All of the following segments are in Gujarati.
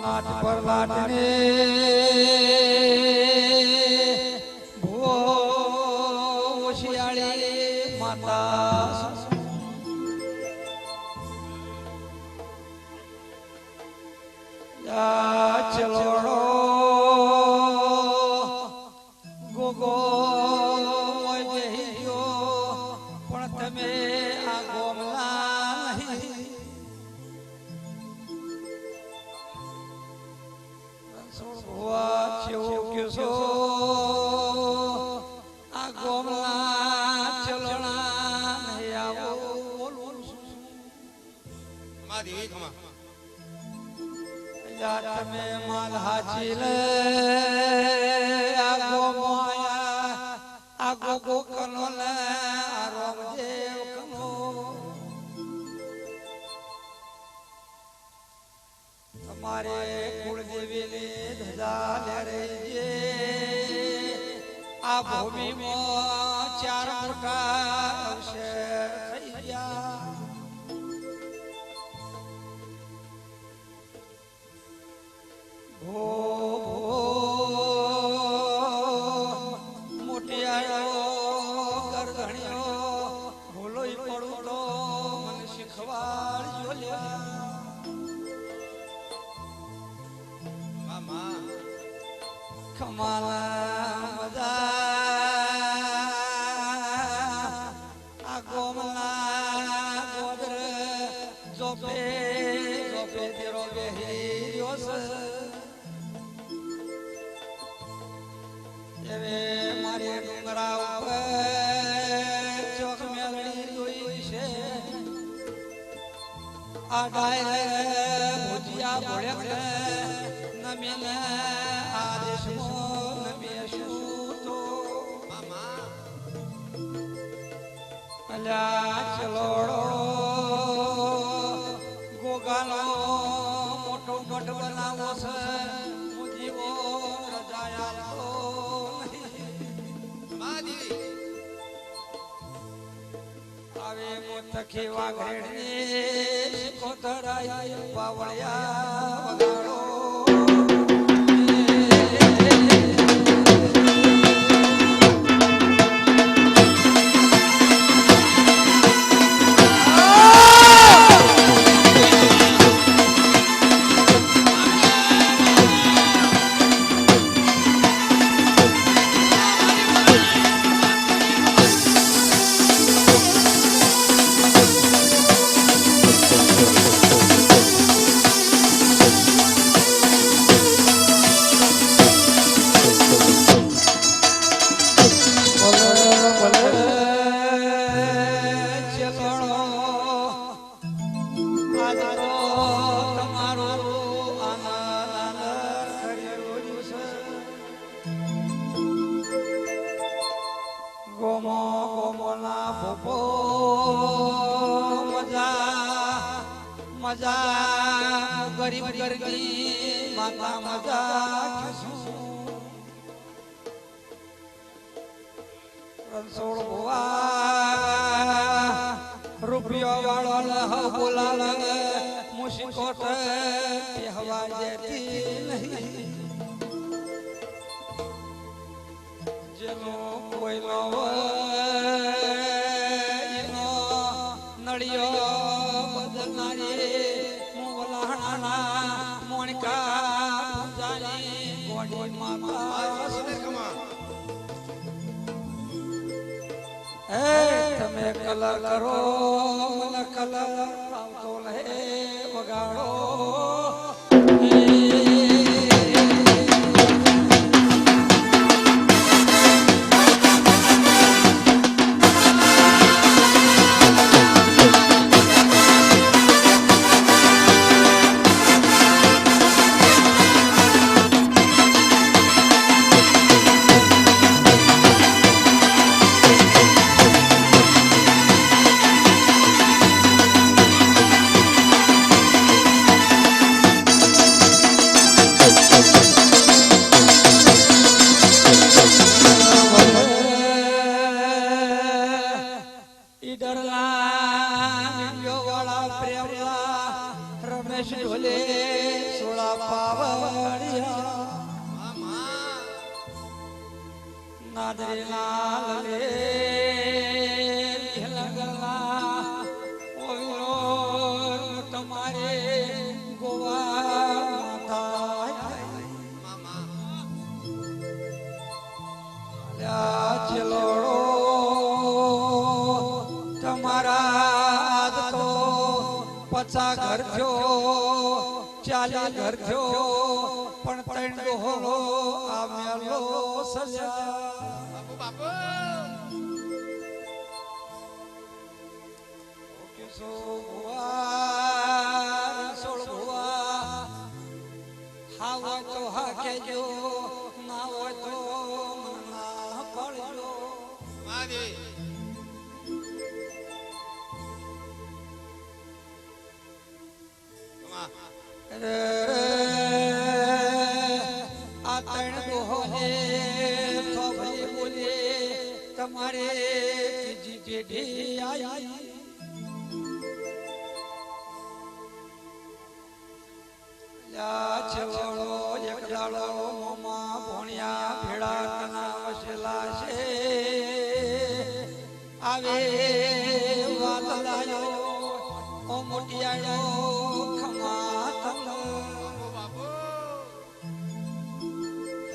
નાટ પર લાટને ભો શિયાળી માતા ચલોડો ગોગો પણ તમે આ ગોમલા નહીં કેસો આ ગોમલા ચલોણા નહીં આવો બોલું મારી ખમા તમે માલ હાચી લે આગો મોયા આગો ગોકનો લે આ રામદેવ કનો તમારે કુળદેવી ને ધજા લેરે આ ભૂમિમાં ચાર મોટા અવસર થઈ ગયા મોટિયાળો ગરધણિયો ભૂલોય પડું તો મને શીખવાડજો લ્યા મામા ખમાલા મજા આ ગોમલા ગોદર જોપે જોપે તેરો બેહી હવે મારી ડુંગરા ઉપર ચોક મેળડી જોઈ છે આ ડાય ભુજિયા ભોળે નમીને આ દેશમાં નમેશું તો મામા અલ્યા ચલોડો ગોગાનો મોટો મઠ બનાવો છે મુજીવો રજાયા આવે મોતખી વાઘરેડની કોતરાઈ પાવળિયા વગાડો મજા ગરીબ ગરગી માતા મજા રણછોડ ભુવા રૂપિયો વાળો બોલાલ મુશકોટ પહેવા જેતી નહીં જેનો કોઈ નો નળિયો બદલનારી મોલાણા મોણકા જાની ગોડી માતા હે તમે કલર કરો મને કલર આવતો લે વગાડો રમેશ ઢોલે 16 પીવળા પાવડિયા મામા નાદરે લાલ રે લગલા ઓલો તમારે ગોવા માતા મામા ચલોડો તમારા તો પચા ઘર થયો 40 ઘર થયો પણ ત્રણ ડોહો આ મેલો સજા બાપુ કેસો ભુવા સોળ ભુવા હા હોય તો હા કેજો ના હોય તો ના પડજો મારી રે આ ત્રણ ડોહોને થોભલી બોલે તમારે ત્રીજી પેઢી આઈ છેવાડો એક દાડો મોમાં ભોણિયા ભેળા કના વસેલા છે આવે વાત લાયો ઓ મોટિયાળો ખમા તલ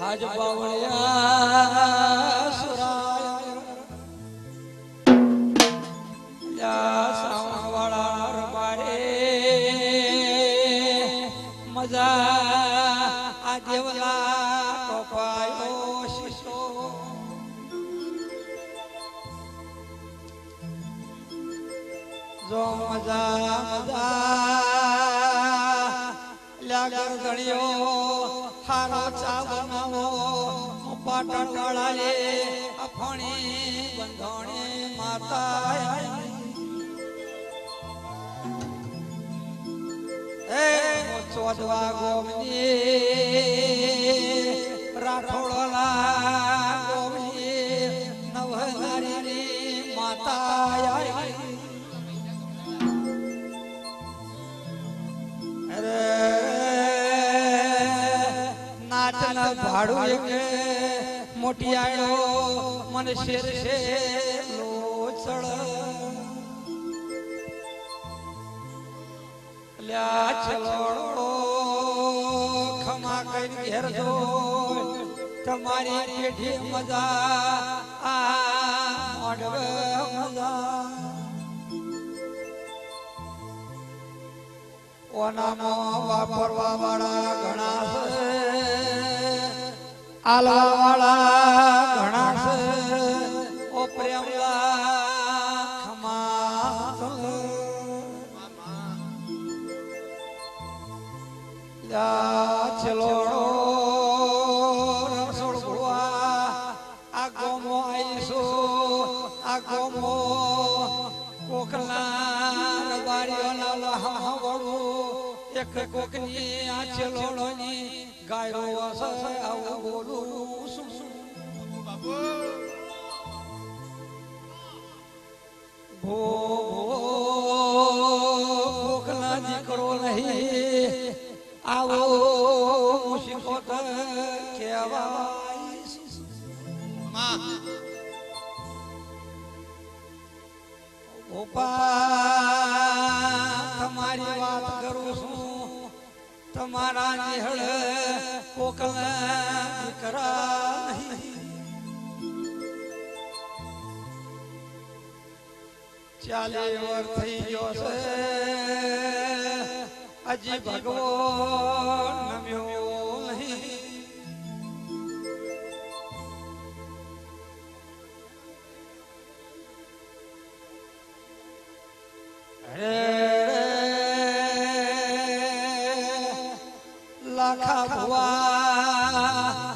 હાજ બાવળિયા સુરાય સાવણ વાળા રબારે મજા આ દેવલા ટોપાયો શીશો જો મજા લાગર ધણિયો હારો ચા બનાવો પાટણ વાળાએ અફણી બંધોણી માતા ચોદવા ગોમની રાઠોડલા ગોમની નવહરારીની માતા અરે નાચના ભાડું એક મોટી આયો મને શેર છે લોચળ ચલોડો ખમા કઈ ઘેર જો તમારી પેઢી મજા આ મોડવ મજા ઓનામાં વાપરવા વાળા ઘણા છે આલવા વાળા ઘણા છે ઓ પ્રેમલા ખમા ચલોડો રસોડ ભુવા આ ગોમો આઈસો આ ગોમો કોકલા રબારીઓના લહાવડું એક કોકની આ ચલોડોની ગાયો વસે આવું બોલું શું બાપુ ભો કોકલા દીકરો નહીં આવો મુશિકોત કહેવાય માં ગોપા તમારી વાત કરું છું તમારા નિહળ કોકલા દીકરા નહીં 40 વર્ષ થઈ ગયો છે અજી ભગવાન નમ્યો નહીં લાખા ભુવા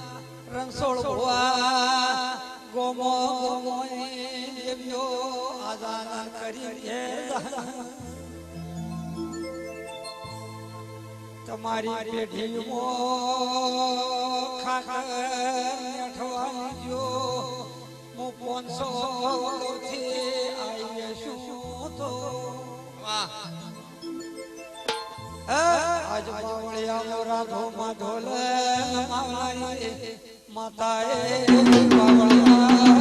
રણછોડ ભુવા ગોમો ગોમો દેવ્યો આદાન કરી તમારી પેઢીમાં ખાખર અઠવાજો હું 500 થી આવી છું તો વાહ આજ બાવળિયા રાધો માધોલ માવલાઈ માતાએ બાવળિયા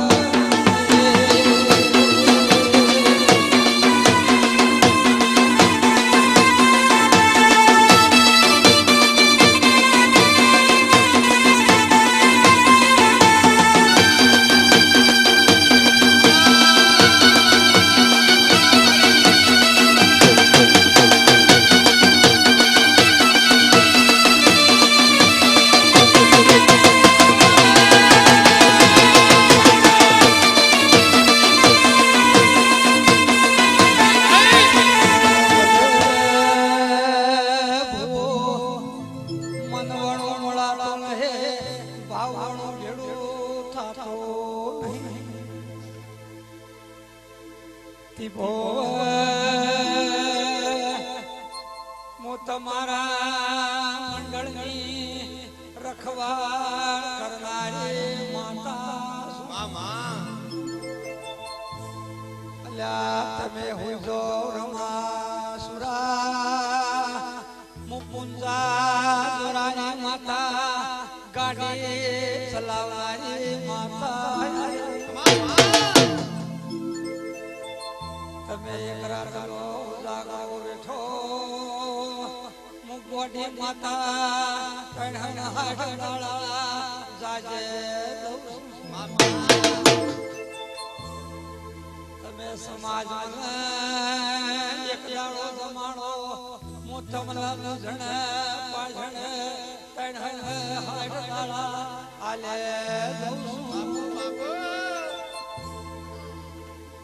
તમારા મંડળની રખવાળ કરનારી માતા મામા અલ્યા તમે હુજો રમા સુરા મુકુંજા દુરાની માતા ગાડી ચલાવનારી માતા તમે એકરા કરો જાગો બેઠો મુગોડી માતા કણહન હાડડાળા જાજે તમે સમાજમાં એક દાડો જમાડો હું તમને જણ પાછણ કણહન હાડડાળા આલે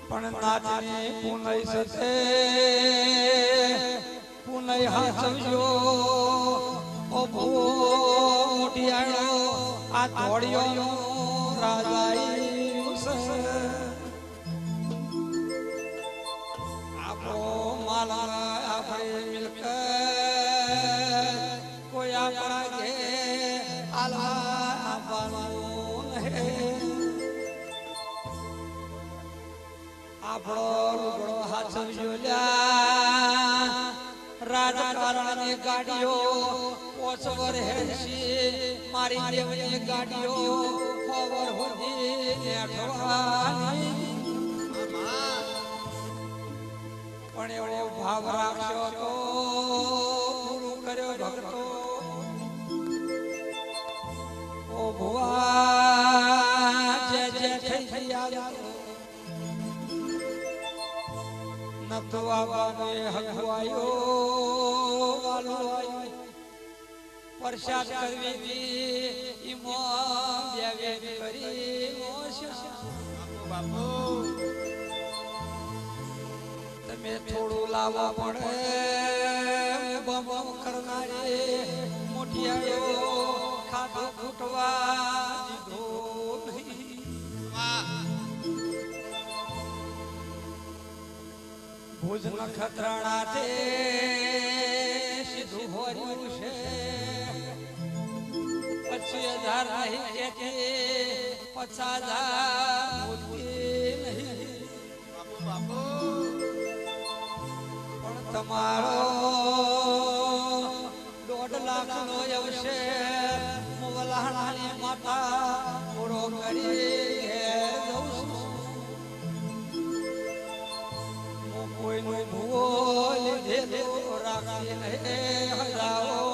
પણ નાચની પુનઈ સતે પુનઈ હાસવજો ઓ ભોડિયાળો આ ધોડિયો રાજાઈ આપણો માલા આપણે મિલકત કોઈ આપણા ઘે આલા આપવાનું નહીં આપણો રૂગડો હાચવજો લ્યા રાજકારણની ગાડીઓ પોસવર હેડસી મારી દેવની ગાડીઓ ખબર હોતી નેઠવાની પણ એવો ભાવ રાખશો તો પૂરું કર્યો ભક્તો ઓ ભુવા જે જે થઈ ગયા નતો આવાને હકવાયો વાલો પ્રસાદ કરવી દી ઈમો બેવે કરી બાપુ તમે થોડું લાવવા પડે બમ કરનારી મોટિયાળો ખાધો ફૂટવા દીધો નહીં ભુજ નખત્રાણા તે સીધું હોર્યું છે 25,000 નહીં કે 50,000 નહીં બાપુ પણ તમારો 1.5 લાખ નો આવશે મોવલાણાની માતા પૂરો કરી ઘેર જઉં છું કોઈનું ભૂલ લીધેલો રાખી નહીં હજાઓ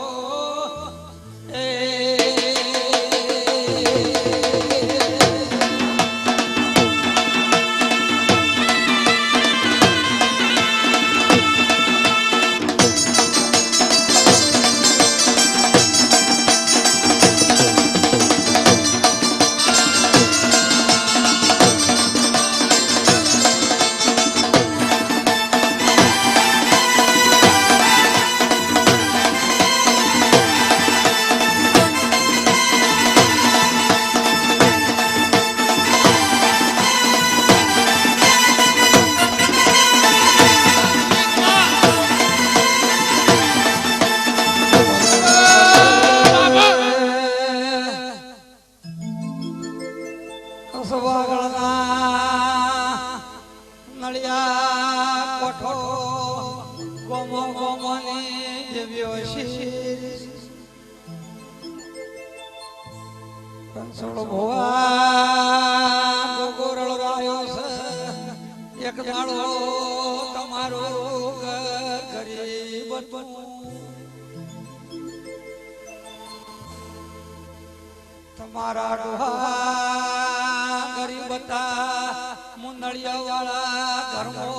પૂર્યો શીશ કંસોળ ભોવા ગોગોરળ રાયો છે એક દાડો તમારો ગરીબ તમારા ડોહા ગરીબ હતા મુંદળિયા વાળા ઘરમો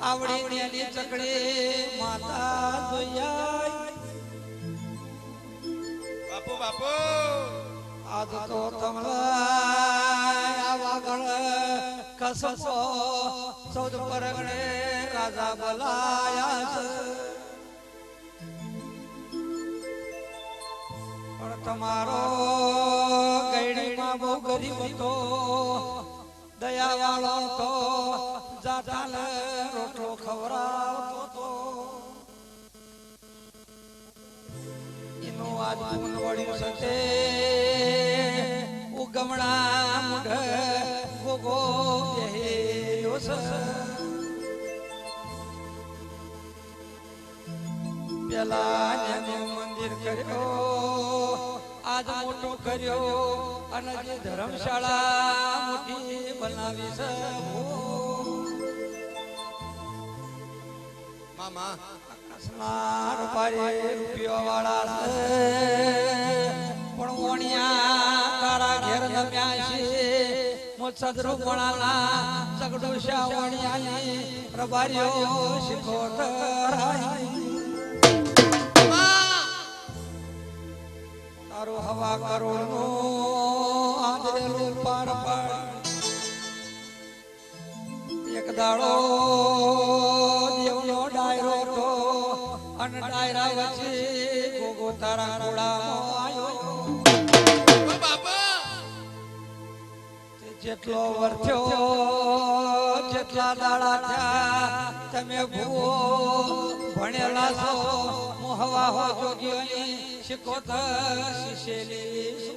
આવડી નેલી ચકડી માતા જોયા બાપુ બાપુ આજ તો તમલા વાગળ કસમો સૌદ પરગણે રાજા બોલાયા છે પણ તમારો ગઈડીમાં બહુ ગરીબ હતો દયા વાળો તો જાતાલ રોટલો ખવડાવતો હતો એનું આજ પૂન વળ્યું છે ઉગમણા મુઢ ગોગો બેહેલો છે પેલા એનું મંદિર કર્યો આજ મોટો કર્યો અને જે ધર્મશાળા મોટી બનાવી છે મામા કસનાર પારે રૂપિયો વાળા છે પણ ઓણિયા તારા ઘેર નમ્યા છે મોસદરો પણાના સગડો શા ઓણિયાની રબારીઓ શિકોતરાઈ તારો હવા કરોડ નો આદરેલું પાર પાડ એક દાડો દેવનો ડાયરો તો અને ડાયરા વચ્ચે ગોગો તારા ગોળામાં આવ્યો બાપા જેટલો વર્થ્યો જેટલા દાડા થયા તમે ભૂવો ભણેલા છો મોહવા હો જોગીઓની શિકોતર શીશેલી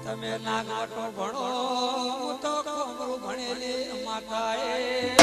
તમે નાગવટો ભણો હું તો કોમરું ભણેલી માતાએ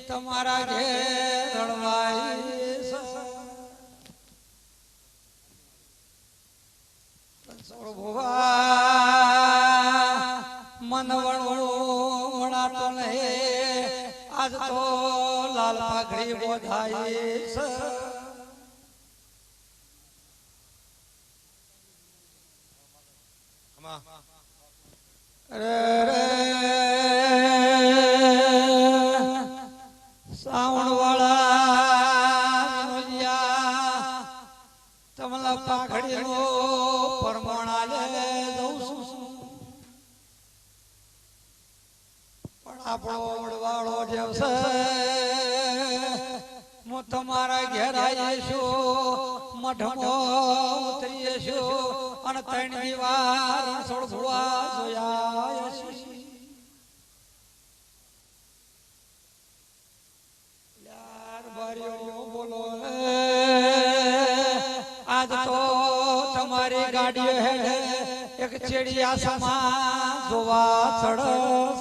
તમારા ઘેર રણવાઈ મન વણાતો નહીં આજ તો લાલ પાઘડી બોધાય છે સાવણ વાળા તમલા પાઘડી નો પરમોણા લે દઉં છું પણ આપણો ઓળવાળો જેવ છે હું તમારા ઘેર આવીશું મઠમો ઉતરીશું અને ત્રણ દીવાર સોળવા જોયા બોલો આજ તો તમારી ગાડી એક ચેડિયા સમા જોવા ચડ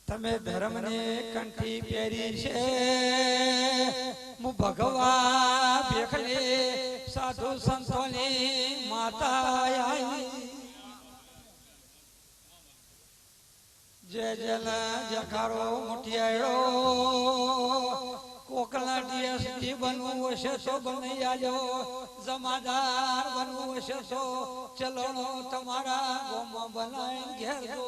તમે તમે ધર્મની કંઠી પહેરી છે હું ભગવા ભેખલે સાધુ સંતોની માતા આવી જય જલ જખારો મુઠિયાળો કોકલા ડીએસપી બનવું હશે તો બની આજો જમાદાર બનવું હશે તો ચલોણો તમારા ગોમાં બનાવીને ઘેર દો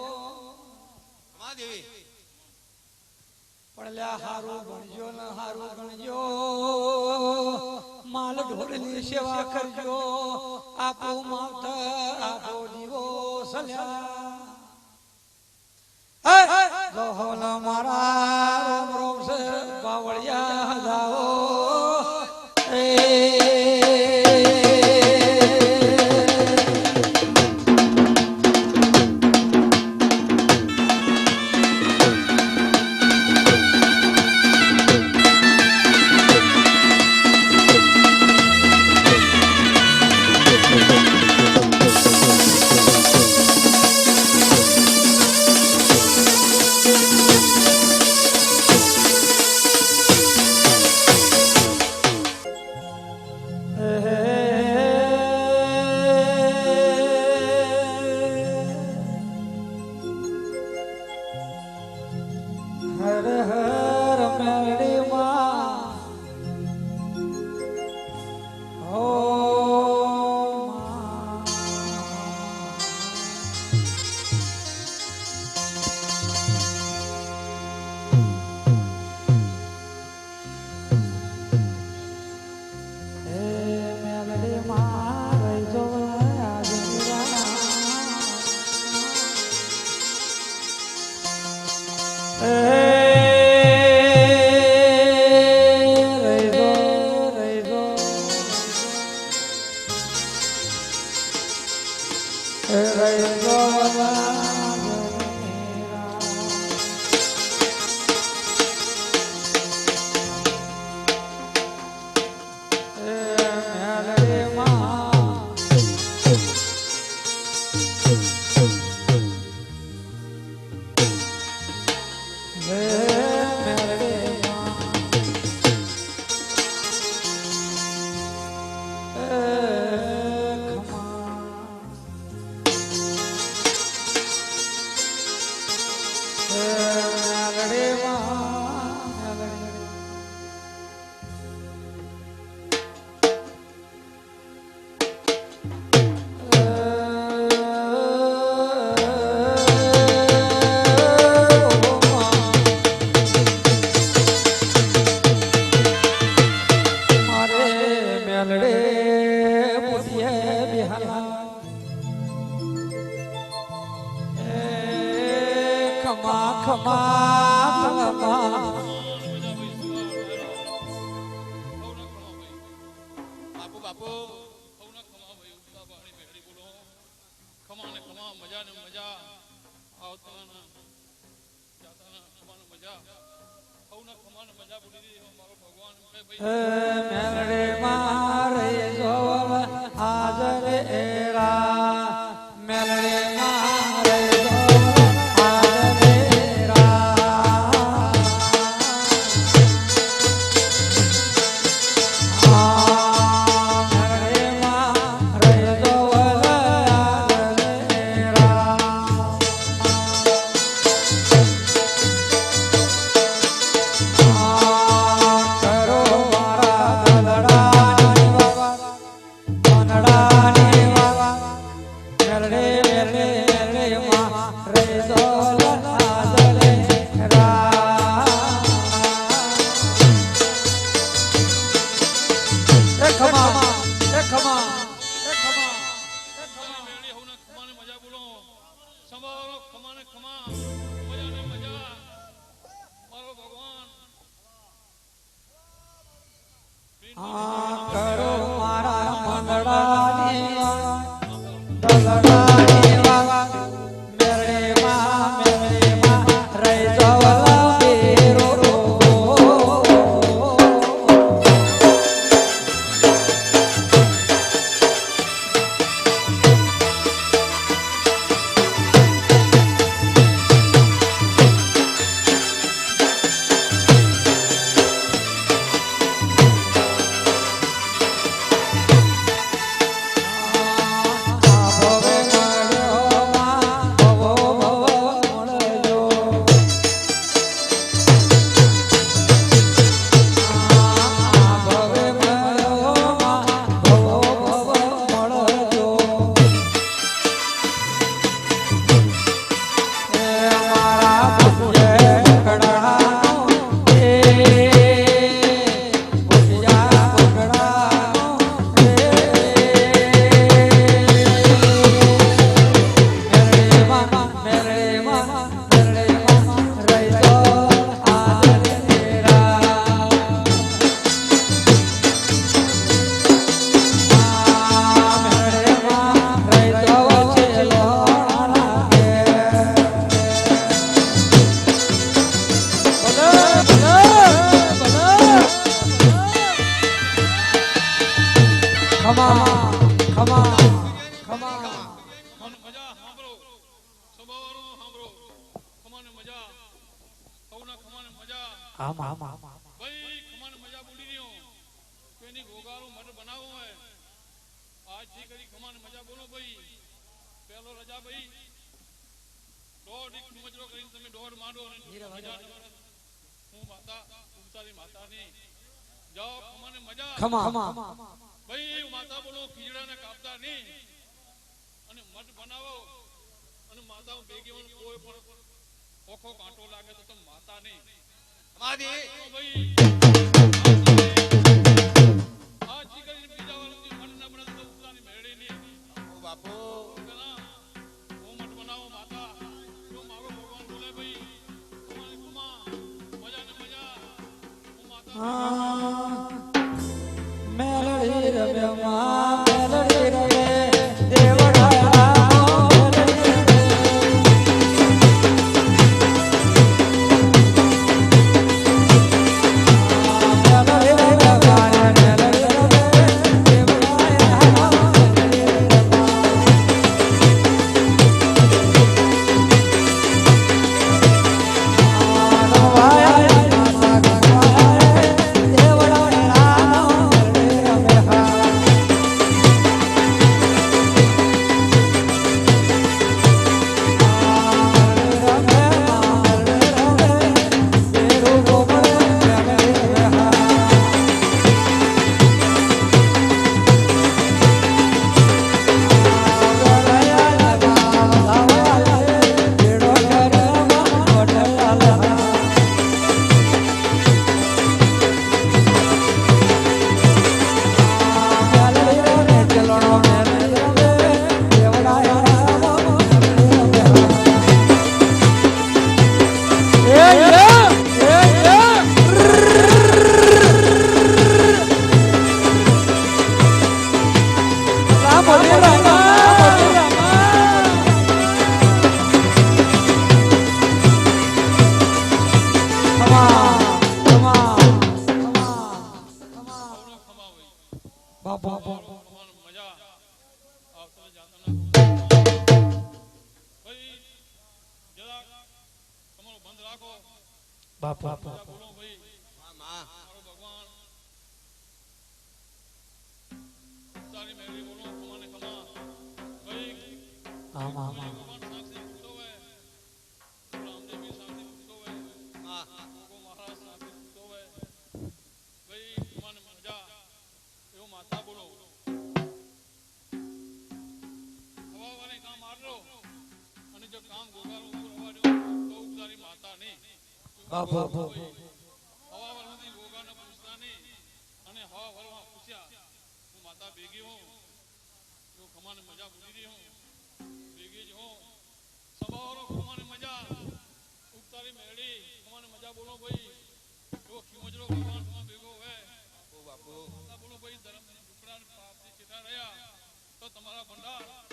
પણ લ્યા હારું ભણજો ને હારું ગણજો માલ ઢોરની સેવા કરજો આપો માવતર આપો દીવો સલ્યા ગોહલ મારા રોમ રોમ સે બાવળિયા જાઓ હર હર મેળી માં હો મેળી માં રહી જો ખમા ખમા બાપુ બાપુ ખમા ભાઈ ઉડતા પાણી બેહરી બોલો ખમા ને ખમા મજા ને મજા આવતા ના જાતા ના ખમા ને મજા ખમા ને મજા બોલી દી મારો ભગવાન મેલડે મારે જોલ હાજર એરા મેલડે મારે કરો મારા મંગળાની દલડાની વાવા મેરે માં રહી જવા બેરો આમાં ભાઈ ખમાને મજા બોલી રહ્યો તેની ગોગાનું મઠ બનાવો હોય આજથી કરી ખમાને મજા બોલો ભાઈ પહેલો રજા ભાઈ દોઢ એક મજરો કરીને તમે દોઢ માંડો અને હું માતા ઉમતારી માતાની જાઓ ખમાને મજા ખમા ભાઈ માતા બોલો ખીજડાને કાપતા નહીં અને મઠ બનાવો અને માતા ભેગી કોઈ પણ ઓખો કાંટો લાગે તો તમે માતા નહીં ભાઈ આ ચીકરી બીજા વાળું મઠ ના બનાવે તો ઉતાની મેળી નહીં બાપુ હું મઠ બનાવો માતા જો મારો ભગવાન બોલે ભાઈ તમારી કુમા મજા ને મજા હું માતા મેલડી રમે માં મેલડી રમે દેવડા બાપા બોલો ભાઈ મારો ભગવાન તારી મેળી બોલો ખમાને ખમા ભાઈ આમાં ભગવાન સાક્ષી પૂછતો હોય રામદેવી સાક્ષી પૂછતો હોય ગોગો મહારાજ સાક્ષી પૂછતો હોય ભાઈ ખમાને મજા એવો માતા બોલો હવાવાને કામ આટલો અને જો કામ ગોગાનું ઉપર હવા દેવું તો તારી માતા નહીં બાપા હવાવાળાથી ગોગાને પૂછતા નહીં અને હવાવાળા પૂછ્યા હું માતા ભેગી હું જો ખમાને મજા ભૂલી રહી હું ભેગી જ હું સવારો ખમાને મજા ઉગતારી મેળી ખમાને મજા બોલો ભાઈ જો ખીમજરો ભગવાન ખમા ભેગો હોય બાપુ બોલો ભાઈ ધર્મ ટુકડા પાપથી ચેટા રહ્યા તો તમારા ભંડાર